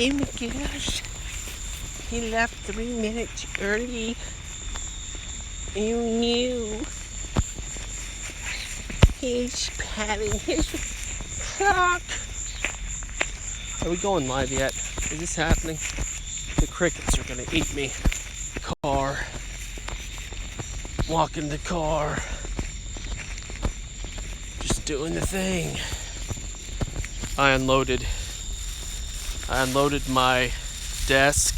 Oh my gosh. He left 3 minutes early. You knew. He's patting his cock. Are we going live yet? Is this happening? The crickets are gonna eat me. Car. Walking the car. Just doing the thing. I unloaded my desk.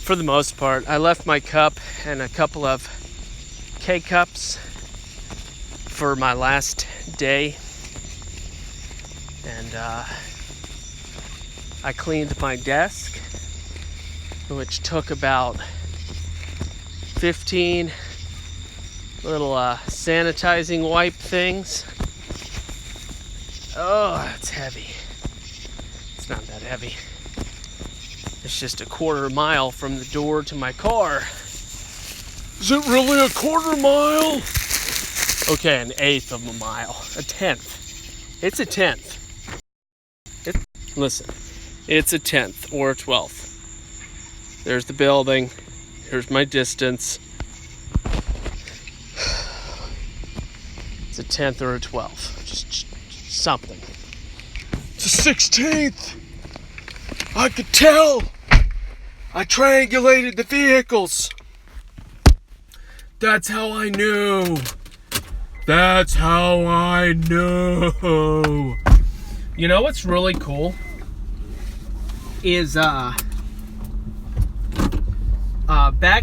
For the most part, I left my cup and a couple of K-cups for my last day. And I cleaned my desk, which took about 15 little sanitizing wipe things. Oh, it's heavy. It's not that heavy. It's just a quarter mile from the door to my car. Is it really a quarter mile? Okay, an eighth of a mile. A tenth. It's a tenth. Listen, it's a tenth or a 12th. There's the building. Here's my distance. It's a 10th or a 12th. Just something. It's a 16th. I could tell. I triangulated the vehicles. That's how I knew. That's how I knew. You know what's really cool? Is back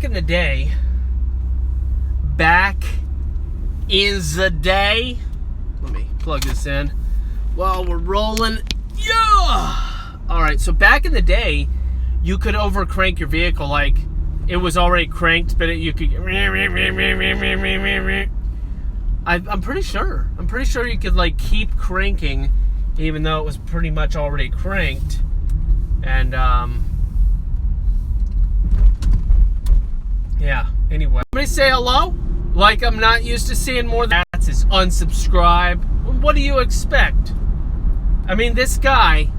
in the day, let me plug this in while we're rolling. Yeah! Alright, so back in the day, you could overcrank your vehicle, like it was already cranked, but you could I'm pretty sure you could like keep cranking even though it was pretty much already cranked. And yeah, anyway. Somebody say hello? Like I'm not used to seeing more than that. Is unsubscribe. What do you expect? I mean, this guy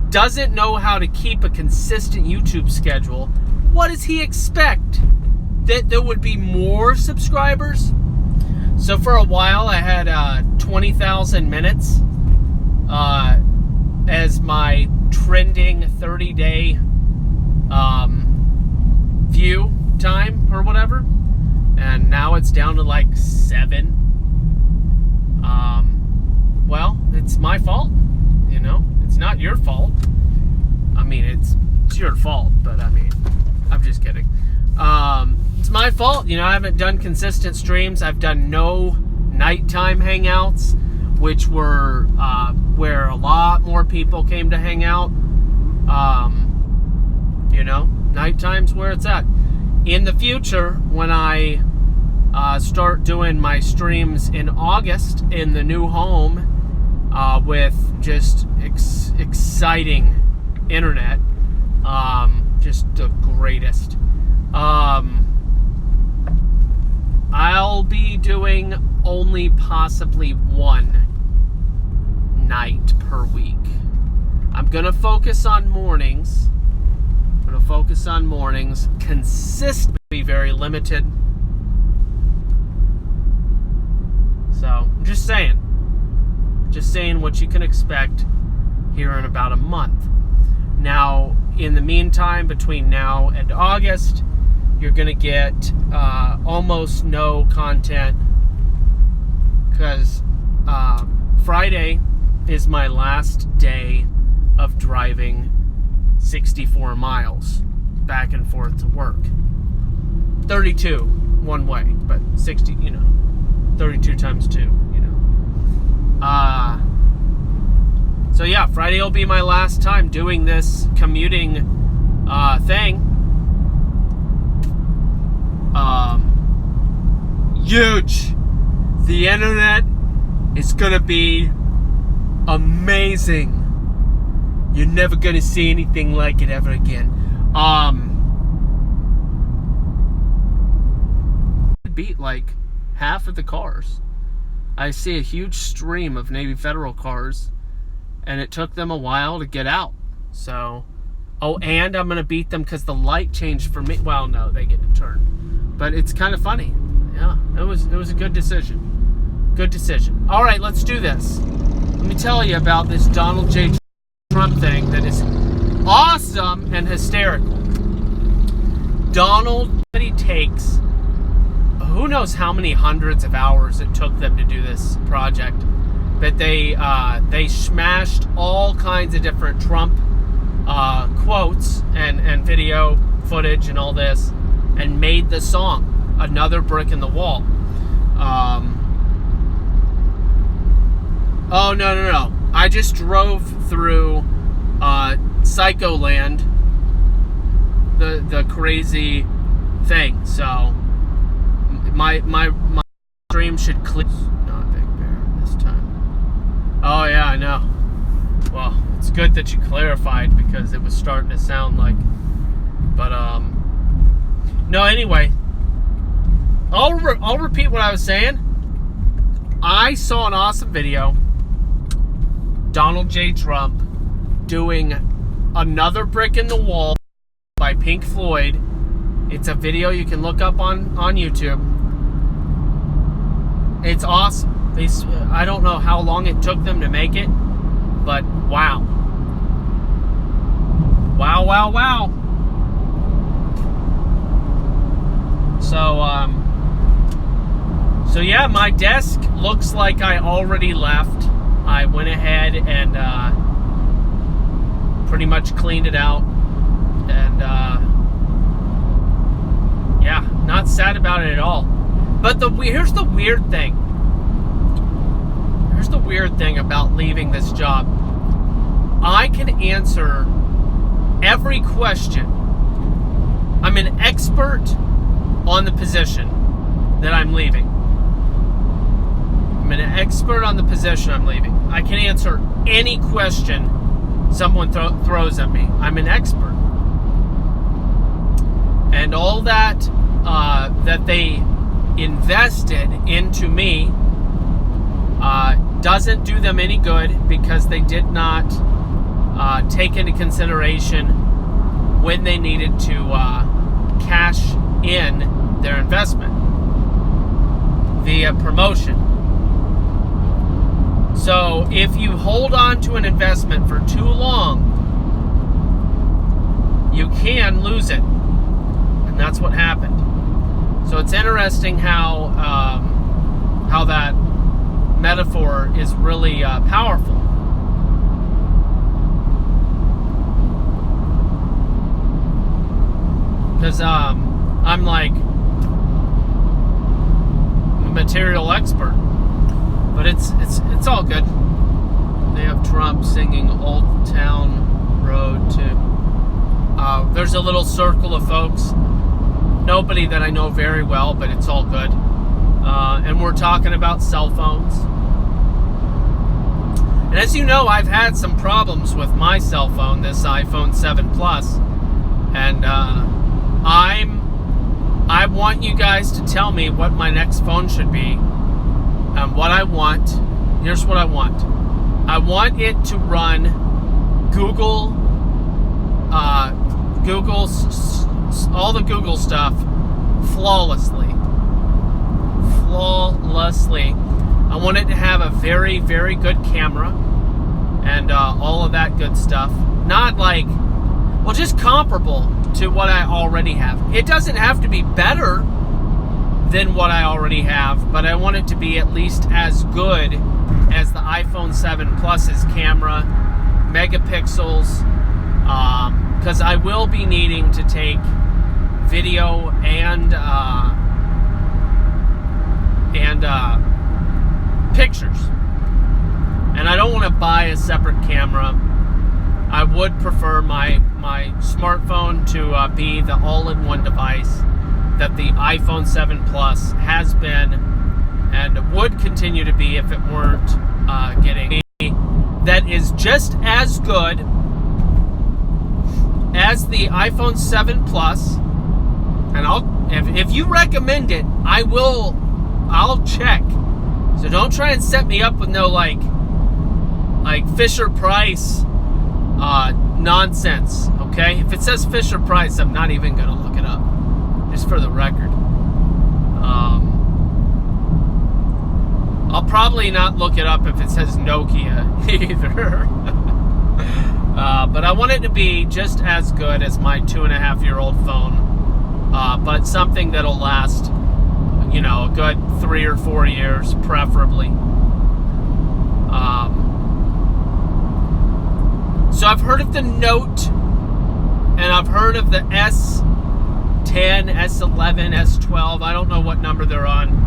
doesn't know how to keep a consistent YouTube schedule. What does he expect? That there would be more subscribers? So for a while I had 20,000 minutes as my trending 30-day view time or whatever, and now it's down to like 7. Well, it's my fault, you know. It's not your fault. I mean, it's your fault, but I mean, I'm just kidding. It's my fault, you know. I haven't done consistent streams. I've done no nighttime hangouts, which were where a lot more people came to hang out. You know, nighttime's where it's at. In the future, when I start doing my streams in August in the new home with just exciting internet, just the greatest. I'll be doing only possibly one night per week. I'm gonna focus on mornings. Consistently very limited. So, I'm just saying what you can expect here in about a month. Now, in the meantime, between now and August, you're going to get almost no content because Friday is my last day of driving 64 miles back and forth to work. 32 one way, but 60, you know, 32 times 2, you know. So yeah, Friday will be my last time doing this commuting thing. Huge. The internet is gonna be amazing. You're never gonna see anything like it ever again. Beat like half of the cars. I see a huge stream of Navy Federal cars, and it took them a while to get out. So, oh, and I'm going to beat them because the light changed for me. Well, no, they get to turn. But it's kind of funny. Yeah, it was a good decision. Good decision. All right, let's do this. Let me tell you about this Donald J. Trump thing that is awesome and hysterical. Donald, he takes, who knows how many hundreds of hours it took them to do this project. But they smashed all kinds of different Trump quotes and video footage and all this, and made the song Another Brick in the Wall. Oh, no. I just drove through Psycholand, the crazy thing. So my stream should click. Not Big Bear this time. Oh yeah, I know. Well, it's good that you clarified because it was starting to sound like. But no. Anyway, I'll repeat what I was saying. I saw an awesome video. Donald J. Trump doing Another Brick in the Wall by Pink Floyd. It's a video you can look up on YouTube. It's awesome. I don't know how long it took them to make it, but wow. Wow. So yeah, my desk looks like I already left. I went ahead and pretty much cleaned it out, and yeah, not sad about it at all. But here's the weird thing. Here's the weird thing about leaving this job. I can answer every question. I'm an expert on the position that I'm leaving. I'm an expert on the position I'm leaving. I can answer any question someone throws at me. I'm an expert. And all that that they invested into me doesn't do them any good, because they did not take into consideration when they needed to cash in their investment via promotion. So if you hold on to an investment for too long, you can lose it. And that's what happened. So it's interesting how that metaphor is really powerful. Because I'm like a material expert. But it's all good. They have Trump singing Old Town Road too. There's a little circle of folks. Nobody that I know very well, but it's all good. And we're talking about cell phones. And as you know, I've had some problems with my cell phone, this iPhone 7 Plus. And I want you guys to tell me what my next phone should be. What I want, here's what I want. I want it to run Google, all the Google stuff flawlessly. I want it to have a very, very good camera and all of that good stuff. Not like, well, just comparable to what I already have. It doesn't have to be better than what I already have, but I want it to be at least as good as the iPhone 7 Plus's camera, megapixels, because I will be needing to take video and pictures, and I don't want to buy a separate camera. I would prefer my smartphone to be the all-in-one device that the iPhone 7 Plus has been and would continue to be if it weren't getting that is just as good as the iPhone 7 Plus. And if you recommend it, I'll check So don't try and set me up with no like Fisher Price nonsense, okay? If it says Fisher Price, I'm not even gonna look it up, just for the record. I'll probably not look it up if it says Nokia either. But I want it to be just as good as my 2.5-year-old phone, but something that'll last, a good 3 or 4 years, preferably. So I've heard of the Note, and I've heard of the S10, S11, S12. I don't know what number they're on.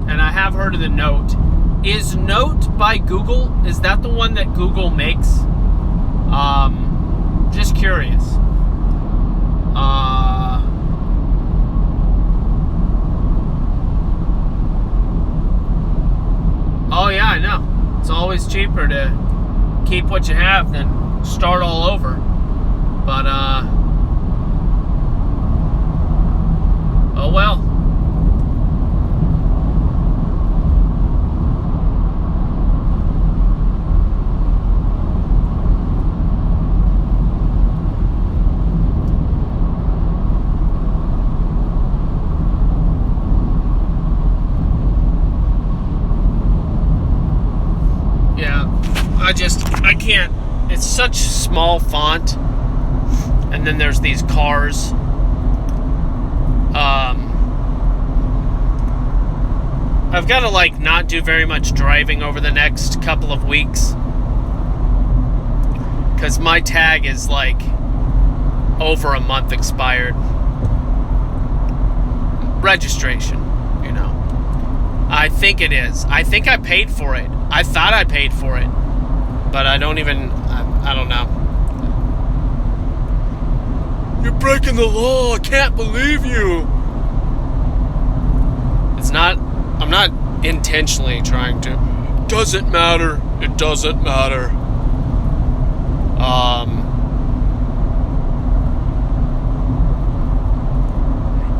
And I have heard of the Note. Is Note by Google? Is that the one that Google makes? Just curious. Oh yeah, I know. It's always cheaper to keep what you have than start all over. But oh well. I can't. It's such small font, and then there's these cars. I've got to not do very much driving over the next couple of weeks, because my tag is over a month expired. Registration, I think it is. I think I paid for it. I thought I paid for it. But I don't even, I don't know. You're breaking the law. I can't believe you. It's not, I'm not intentionally trying to. Doesn't matter. It doesn't matter.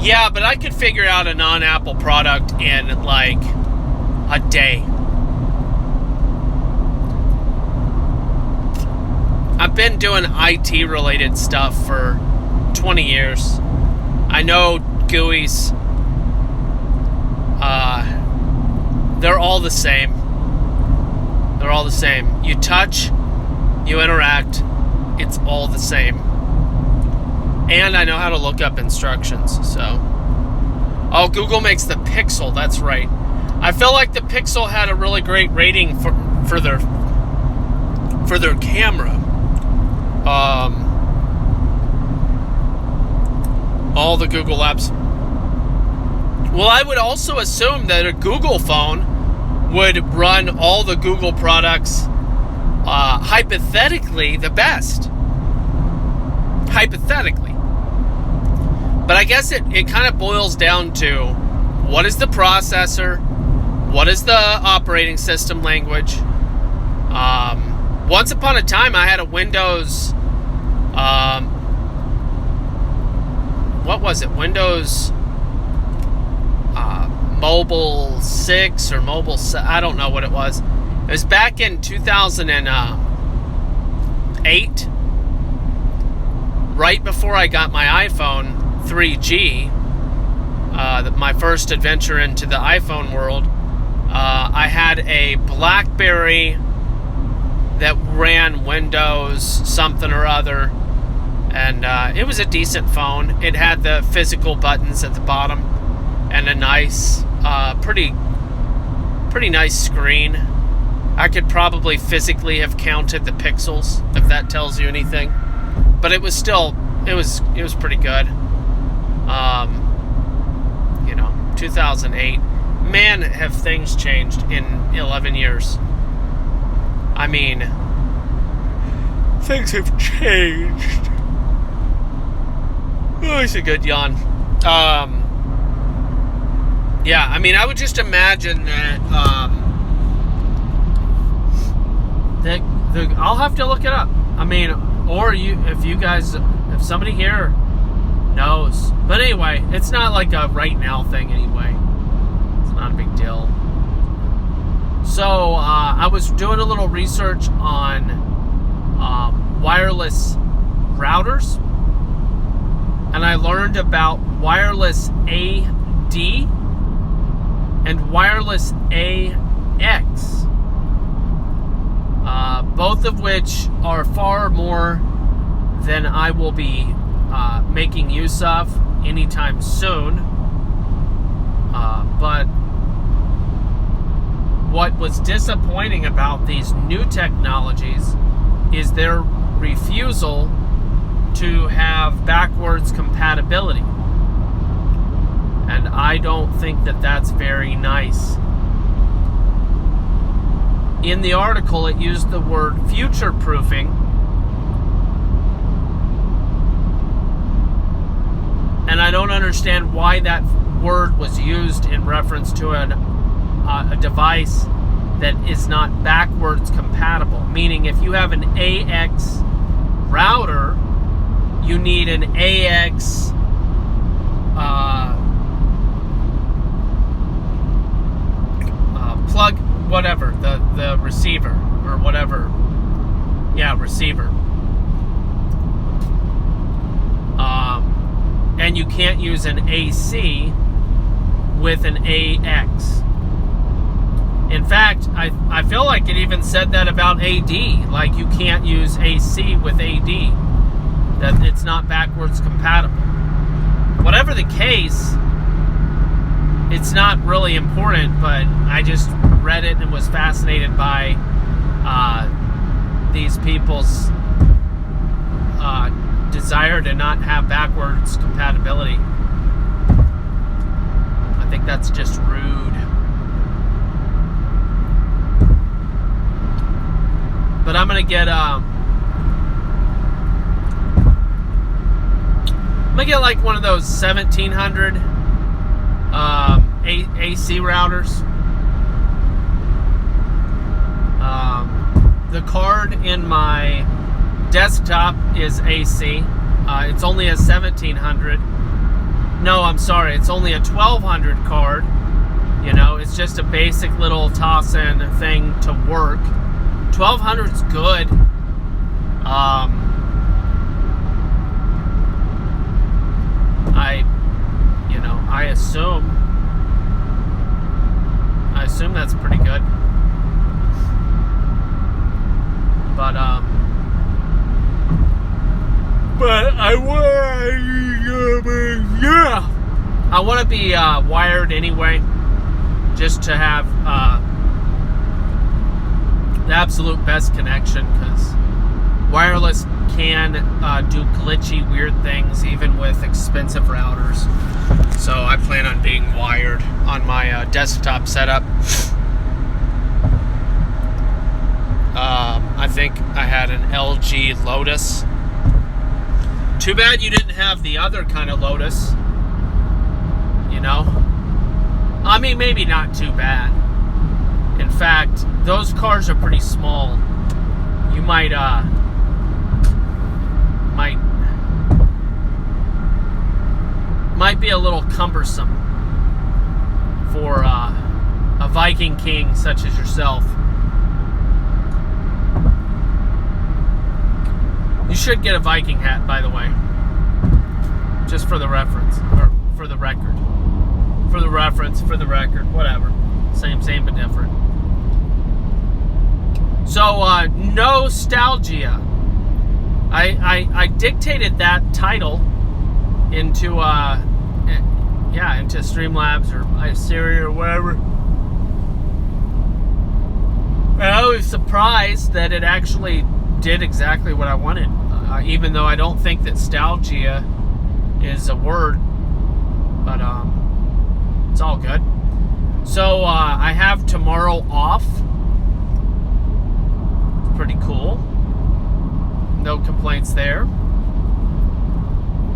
Yeah, but I could figure out a non-Apple product in a day. I've been doing IT related stuff for 20 years. I know GUIs. They're all the same. They're all the same. You touch, you interact, it's all the same. And I know how to look up instructions, so. Oh, Google makes the Pixel, that's right. I feel like the Pixel had a really great rating for their camera. All the Google apps. Well, I would also assume that a Google phone would run all the Google products hypothetically the best. Hypothetically. But I guess it kind of boils down to what is the processor, what is the operating system language. Once upon a time, I had a Windows, what was it? Windows Mobile 6 or Mobile 7, I don't know what it was. It was back in 2008, right before I got my iPhone 3G, my first adventure into the iPhone world. I had a BlackBerry that ran Windows something or other, and it was a decent phone. It had the physical buttons at the bottom and a nice, pretty nice screen. I could probably physically have counted the pixels, if that tells you anything, but it was still, it was pretty good. 2008. Man, have things changed in 11 years. I mean, things have changed. Oh, it's a good yawn. Yeah, I mean, I would just imagine that, I'll have to look it up. I mean, or if somebody here knows. But anyway, it's not like a right now thing anyway. It's not a big deal. was doing a little research on wireless routers, and I learned about wireless AD and wireless AX, both of which are far more than I will be making use of anytime soon. But what was disappointing about these new technologies is their refusal to have backwards compatibility. And I don't think that that's very nice. In the article, it used the word future-proofing. And I don't understand why that word was used in reference to a device that is not backwards compatible. Meaning, if you have an AX router, you need an AX plug, whatever, the receiver or whatever. Yeah, receiver. And you can't use an AC with an AX. In fact, I feel like it even said that about AD. Like, you can't use AC with AD. That it's not backwards compatible. Whatever the case, it's not really important, but I just read it and was fascinated by these people's desire to not have backwards compatibility. I think that's just rude. But I'm gonna get like one of those 1700 AC routers. The card in my desktop is AC. It's only a 1700. No, I'm sorry. It's only a 1200 card. You know, it's just a basic little toss-in thing to work. 1200's good. I assume that's pretty good. But I want to be wired anyway, just to have the absolute best connection, because wireless can do glitchy, weird things even with expensive routers. So I plan on being wired on my desktop setup. I think I had an LG Lotus. Too bad you didn't have the other kind of Lotus. You know? I mean, maybe not too bad. In fact, those cars are pretty small. You might be a little cumbersome for a Viking king such as yourself. You should get a Viking hat, by the way. Just for the reference. Or for the record. For the reference, for the record, whatever. Same but different. So, no Stalgia. I dictated that title into into Streamlabs or Siri or whatever. And I was surprised that it actually did exactly what I wanted, even though I don't think that Stalgia is a word, but it's all good. So I have tomorrow off. Pretty cool. No complaints there.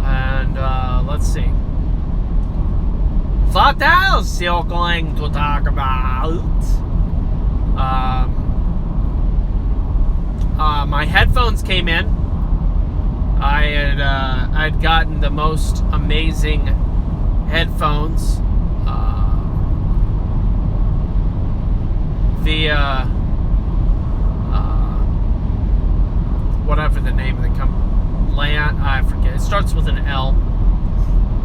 And let's see. What else you're going to talk about? My headphones came in. I'd gotten the most amazing headphones via starts with an L.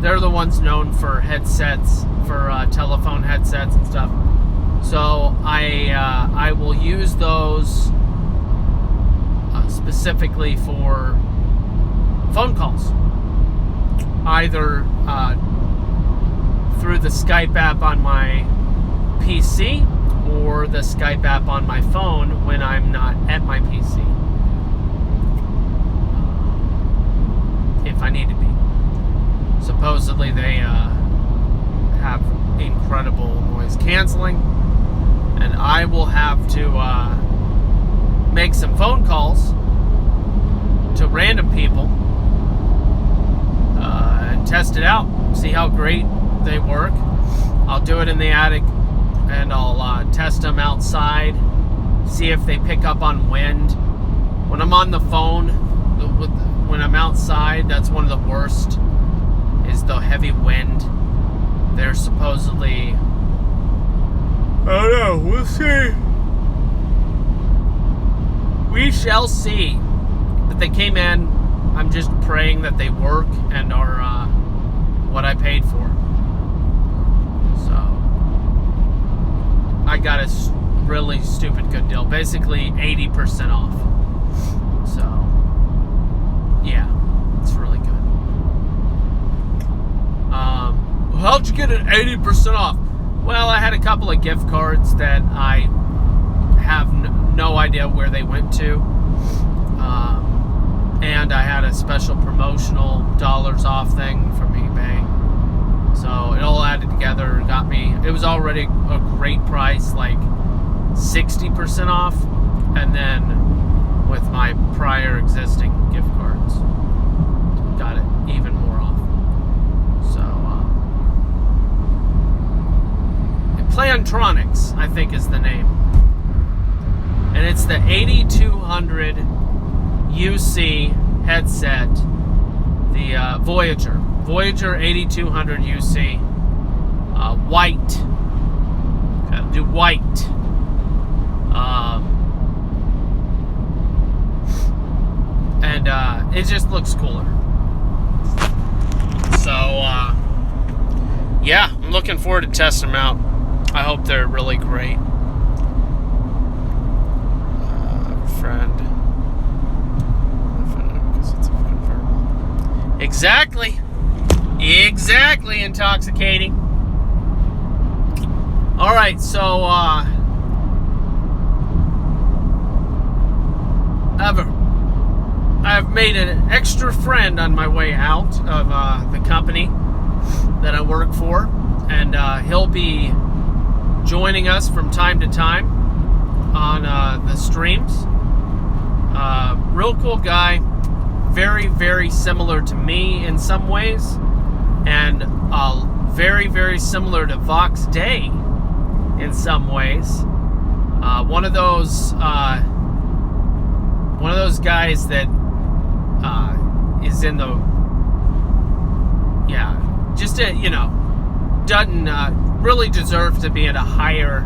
They're the ones known for headsets, for telephone headsets and stuff. So I will use those specifically for phone calls, either through the Skype app on my PC or the Skype app on my phone when I'm not at my PC, if I need to be. Supposedly they have incredible noise canceling, and I will have to make some phone calls to random people and test it out, see how great they work. I'll do it in the attic, and I'll test them outside, see if they pick up on wind. When I'm on the phone, when I'm outside, that's one of the worst, is the heavy wind. They're supposedly, I don't know, we'll see. We shall see. But they came in. I'm just praying that they work and are what I paid for. So I got a really stupid good deal. Basically 80% off. So yeah, it's really good. How'd you get an 80% off? Well, I had a couple of gift cards that I have no idea where they went to. And I had a special promotional dollars off thing from eBay. So it all added together and got me, it was already a great price, like 60% off. And then with my prior existing gift cards, got it even more off. So, Plantronics, I think is the name. And it's the 8200 UC headset, the Voyager 8200 UC, white, gotta do white, and it just looks cooler. So yeah, I'm looking forward to testing them out. I hope they're really great. Friend. Exactly, intoxicating. All right, so I've made an extra friend on my way out of the company that I work for, and he'll be joining us from time to time on the streams. Real cool guy. Very, very similar to me in some ways, and very, very similar to Vox Day in some ways. One of those guys that is in the doesn't really deserve to be at a higher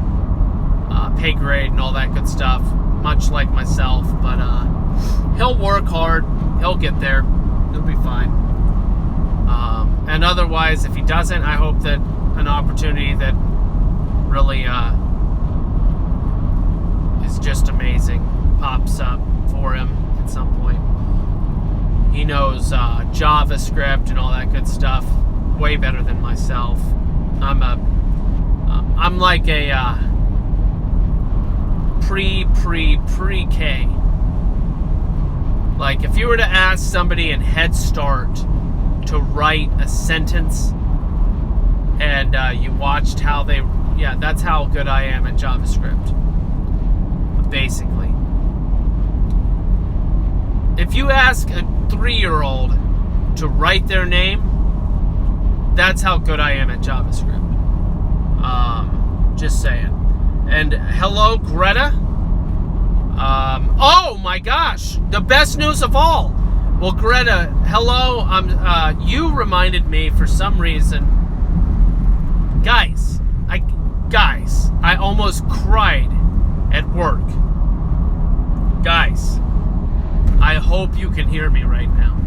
pay grade and all that good stuff, much like myself, but he'll work hard. He'll get there. He'll be fine. And otherwise, if he doesn't, I hope that an opportunity that really is just amazing pops up for him at some point. He knows JavaScript and all that good stuff way better than myself. I'm like a pre-K. Like, if you were to ask somebody in Head Start to write a sentence, and you watched how they, that's how good I am at JavaScript, basically. If you ask a 3-year-old to write their name, that's how good I am at JavaScript. Just saying. And hello, Greta. Oh my gosh, the best news of all. Well, Greta, hello. You reminded me for some reason. Guys, I almost cried at work. Guys, I hope you can hear me right now.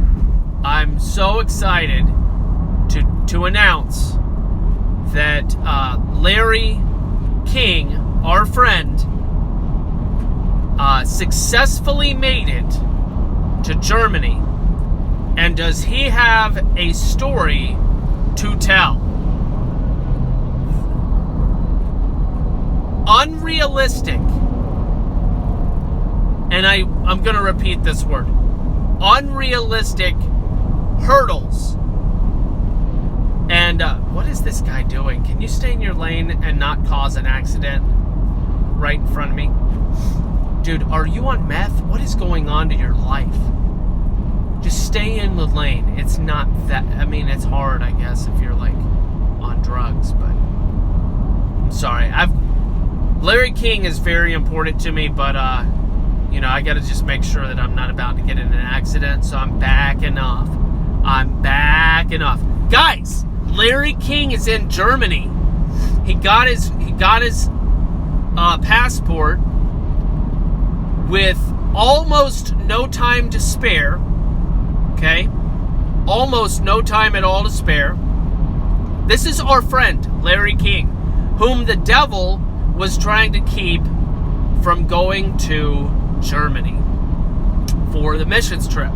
I'm so excited to announce that Larry King, our friend, successfully made it to Germany. And does he have a story to tell? Unrealistic, and I'm going to repeat this word, unrealistic hurdles. And what is this guy doing? Can you stay in your lane and not cause an accident right in front of me? Dude, are you on meth? What is going on to your life? Just stay in the lane. It's not that, I mean, it's hard, I guess, if you're like on drugs, but I'm sorry. Larry King is very important to me, but you know, I got to just make sure that I'm not about to get in an accident, so I'm backing off. Guys, Larry King is in Germany. He got his passport with almost no time to spare. Okay? Almost no time at all to spare. This is our friend, Larry King, whom the devil was trying to keep from going to Germany for the missions trip.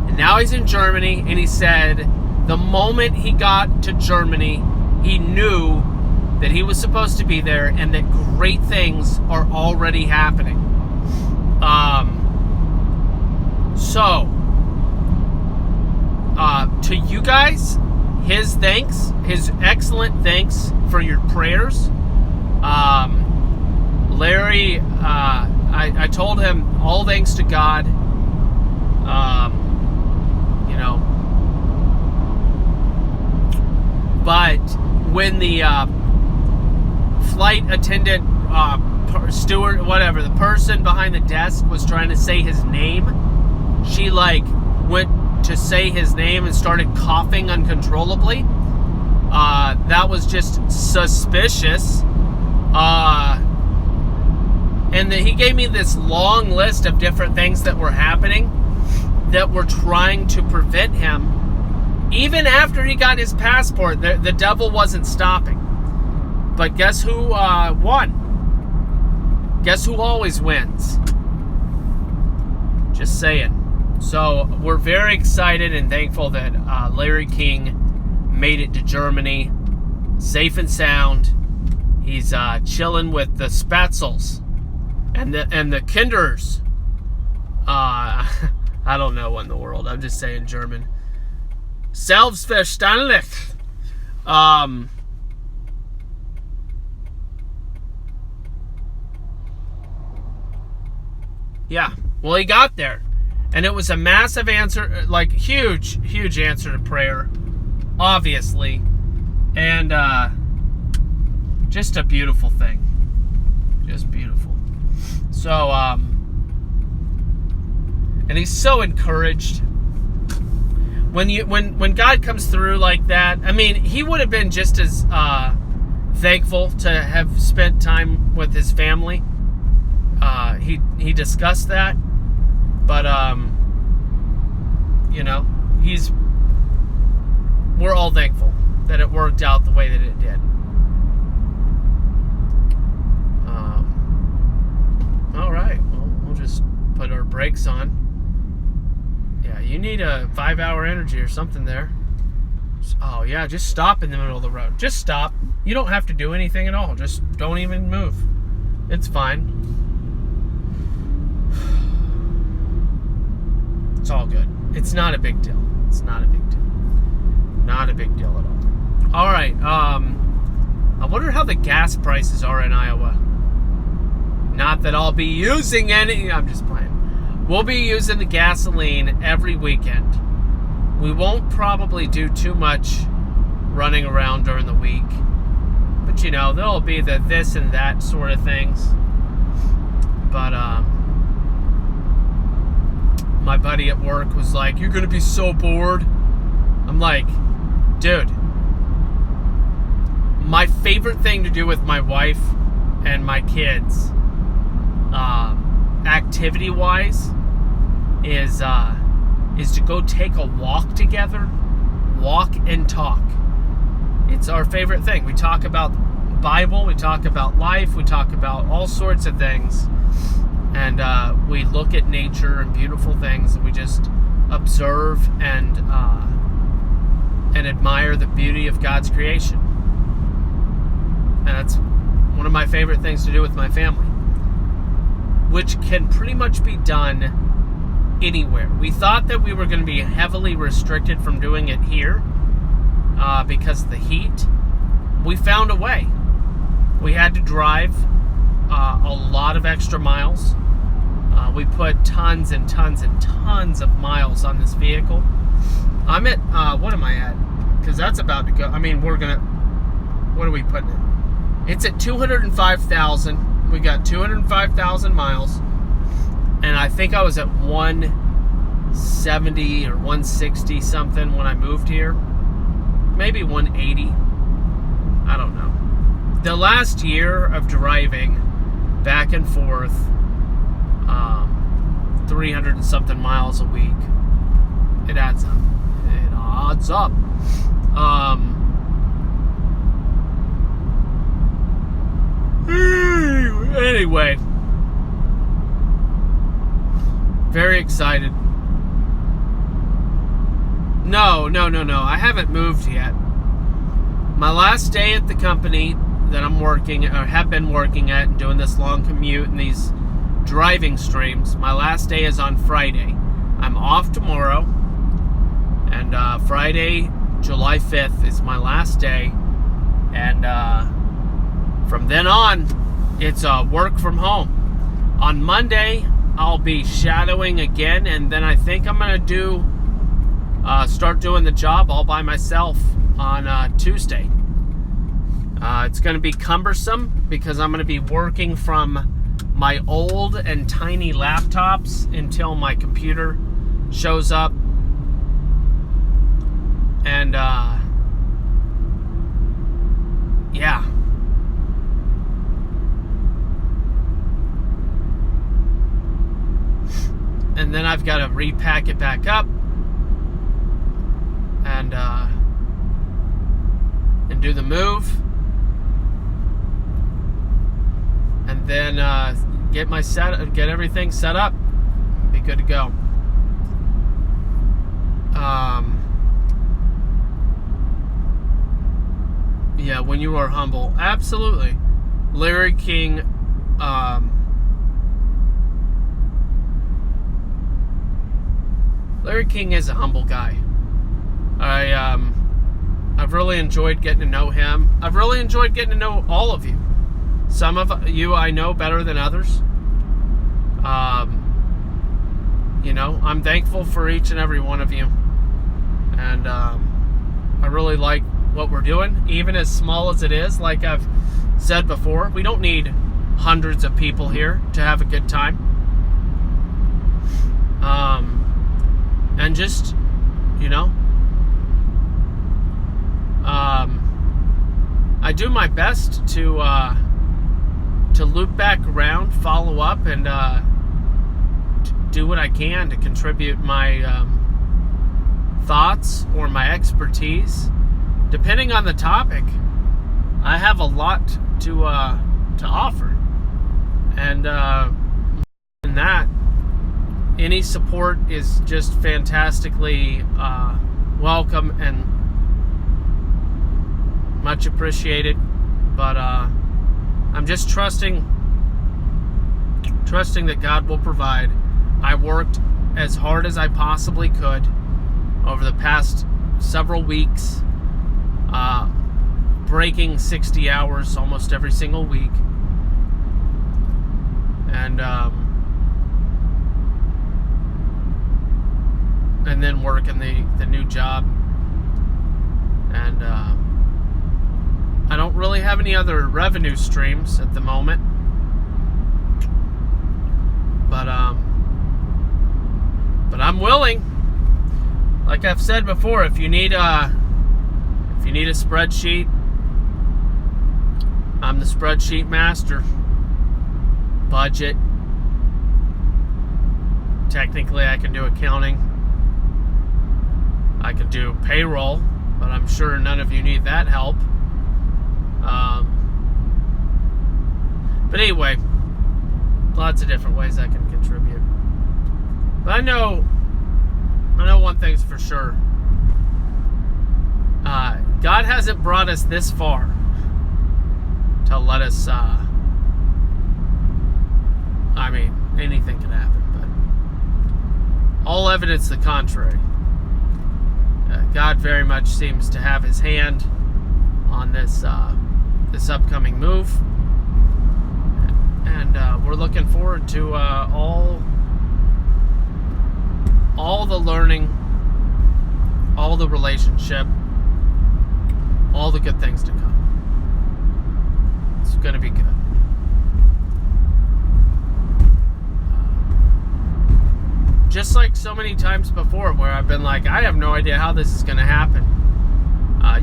And now he's in Germany, and he said the moment he got to Germany, he knew that he was supposed to be there and that great things are already happening. To you guys, his excellent thanks for your prayers. Larry, I told him all thanks to God. You know, but when the flight attendant, steward, whatever, the person behind the desk was trying to say his name, she like went to say his name and started coughing uncontrollably. That was just suspicious. And he gave me this long list of different things that were happening that were trying to prevent him. Even after he got his passport, the devil wasn't stopping. But guess who won? Guess who always wins? Just saying. So we're very excited and thankful that Larry King made it to Germany safe and sound. He's chilling with the Spatzels and the Kinders. I don't know in the world. I'm just saying German. Selbstverständlich. Yeah. Well, he got there. And it was a massive answer, like huge answer to prayer, obviously. And just a beautiful thing. Just beautiful. So, and he's so encouraged. When God comes through like that, I mean, he would have been just as thankful to have spent time with his family. He discussed that. But, you know, we're all thankful that it worked out the way that it did. All right. Well, we'll just put our brakes on. Yeah, you need a 5-hour energy or something there. Oh, yeah, just stop in the middle of the road. Just stop. You don't have to do anything at all. Just don't even move. It's fine. It's all good. It's not a big deal. It's not a big deal. Not a big deal at all. All right. I wonder how the gas prices are in Iowa. Not that I'll be using any. I'm just playing. We'll be using the gasoline every weekend. We won't probably do too much running around during the week. But, you know, there'll be the this and that sort of things. But, my buddy at work was like, "You're going to be so bored." I'm like, dude, my favorite thing to do with my wife and my kids, activity-wise, is is to go take a walk together, walk and talk. It's our favorite thing. We talk about Bible, we talk about life, we talk about all sorts of things, and we look at nature and beautiful things, and we just observe and admire the beauty of God's creation. And that's one of my favorite things to do with my family, which can pretty much be done anywhere. We thought that we were going to be heavily restricted from doing it here because of the heat. We found a way. We had to drive a lot of extra miles. We put tons and tons and tons of miles on this vehicle. I'm at, what am I at? Because that's about to go. I mean, we're going to, what are we putting in? It's at 205,000. We got 205,000 miles. And I think I was at 170 or 160 something when I moved here. Maybe 180. I don't know. The last year of driving back and forth 300 and something miles a week, it adds up. It adds up. Anyway, very excited. No. I haven't moved yet. My last day at the company that I'm working, or have been working at, and doing this long commute and these driving streams, my last day is on Friday. I'm off tomorrow, and Friday, July 5th is my last day, and from then on, it's work from home. On Monday, I'll be shadowing again, and then I think I'm going to start doing the job all by myself on Tuesday. It's going to be cumbersome because I'm going to be working from my old and tiny laptops until my computer shows up. And yeah. And then I've got to repack it back up and do the move, and then get everything set up, be good to go. Yeah, when you are humble, absolutely. Larry King. Larry King is a humble guy. I've really enjoyed getting to know him. I've really enjoyed getting to know all of you. Some of you I know better than others. I'm thankful for each and every one of you. And I really like what we're doing, even as small as it is. Like I've said before, we don't need hundreds of people here to have a good time. And just, I do my best to loop back around, follow up, and do what I can to contribute my thoughts or my expertise, depending on the topic. I have a lot to offer, and in that, any support is just fantastically welcome and much appreciated. But I'm just trusting that God will provide. I worked as hard as I possibly could over the past several weeks, breaking 60 hours almost every single week, and then working the new job. And I don't really have any other revenue streams at the moment, but I'm willing. Like I've said before, if you need a spreadsheet, I'm the spreadsheet master. Budget. Technically, I can do accounting. I could do payroll, but I'm sure none of you need that help. But anyway, lots of different ways I can contribute. But I know one thing's for sure. God hasn't brought us this far to let us, anything can happen, but all evidence the contrary. God very much seems to have his hand on this upcoming move. And we're looking forward to all the learning, all the relationship, all the good things to come. It's going to be good. Just like so many times before where I've been like, I have no idea how this is going to happen.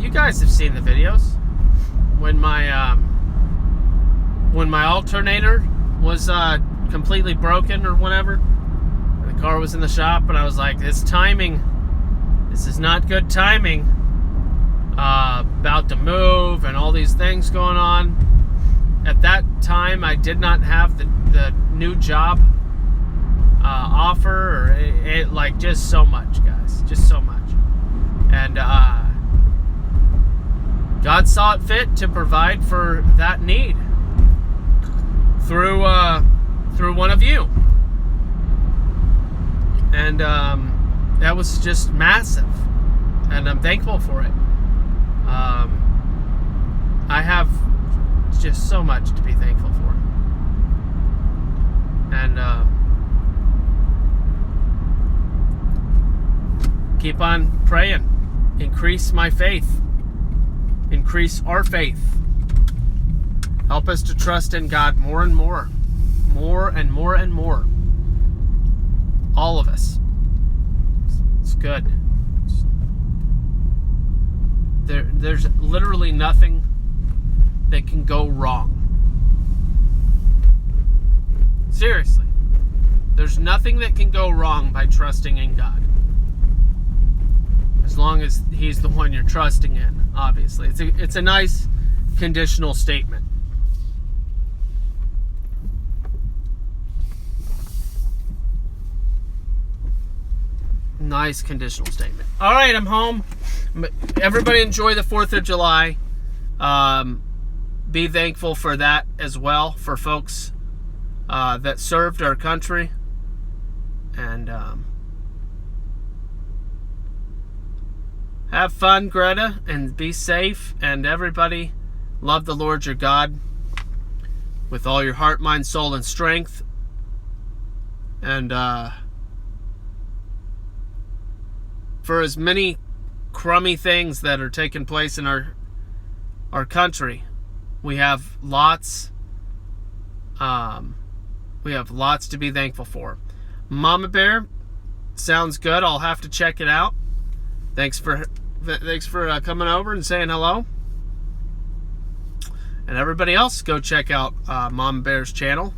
You guys have seen the videos. When my alternator was completely broken or whatever, the car was in the shop, and I was like, this is not good timing. About to move and all these things going on. At that time, I did not have the new job offer, or it like just so much, guys, just so much. And God saw it fit to provide for that need through one of you, and that was just massive, and I'm thankful for it. I have just so much to be thankful for, and keep on praying. Increase my faith. Increase our faith. Help us to trust in God more and more. More and more and more. All of us. It's good. There's literally nothing that can go wrong. Seriously. There's nothing that can go wrong by trusting in God. As long as he's the one you're trusting in, obviously. It's a nice conditional statement. Nice conditional statement. All right, I'm home. Everybody enjoy the 4th of July. Be thankful for that as well, for folks that served our country. And have fun, Greta, and be safe. And everybody, love the Lord your God with all your heart, mind, soul, and strength. And for as many crummy things that are taking place in our country, we have lots to be thankful for. Mama Bear, sounds good. I'll have to check it out. Thanks for coming over and saying hello. And everybody else, go check out Mama Bear's channel.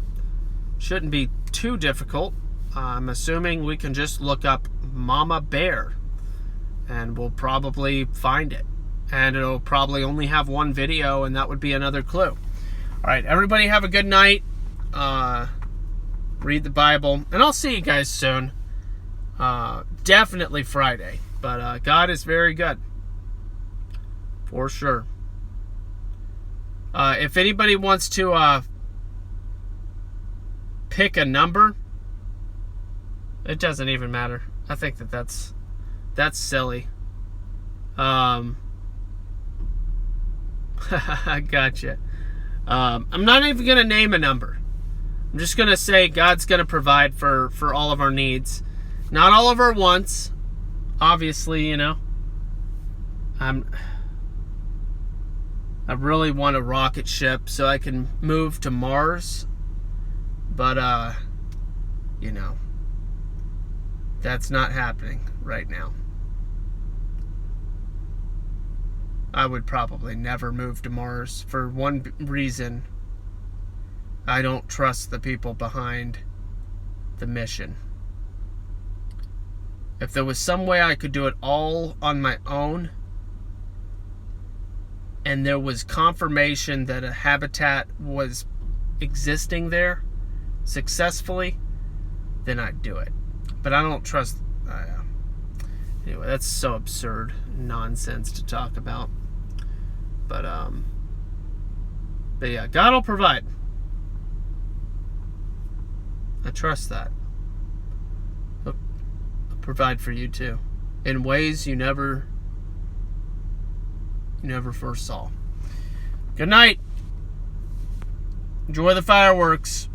Shouldn't be too difficult. I'm assuming we can just look up Mama Bear, and we'll probably find it. And it'll probably only have one video, and that would be another clue. All right, everybody have a good night. Read the Bible, and I'll see you guys soon. Definitely Friday, but God is very good. For sure. If anybody wants to pick a number, it doesn't even matter. I think that's silly. I gotcha. I'm not even going to name a number. I'm just going to say God's going to provide for all of our needs. Not all of our wants. Obviously, you know. I really want a rocket ship so I can move to Mars. But, you know, that's not happening right now. I would probably never move to Mars for one reason. I don't trust the people behind the mission. If there was some way I could do it all on my own, and there was confirmation that a habitat was existing there successfully, then I'd do it. But I don't trust... anyway, that's so absurd nonsense to talk about. But yeah, God will provide. I trust that. He'll provide for you too, in ways you never foresaw. Good night. Enjoy the fireworks.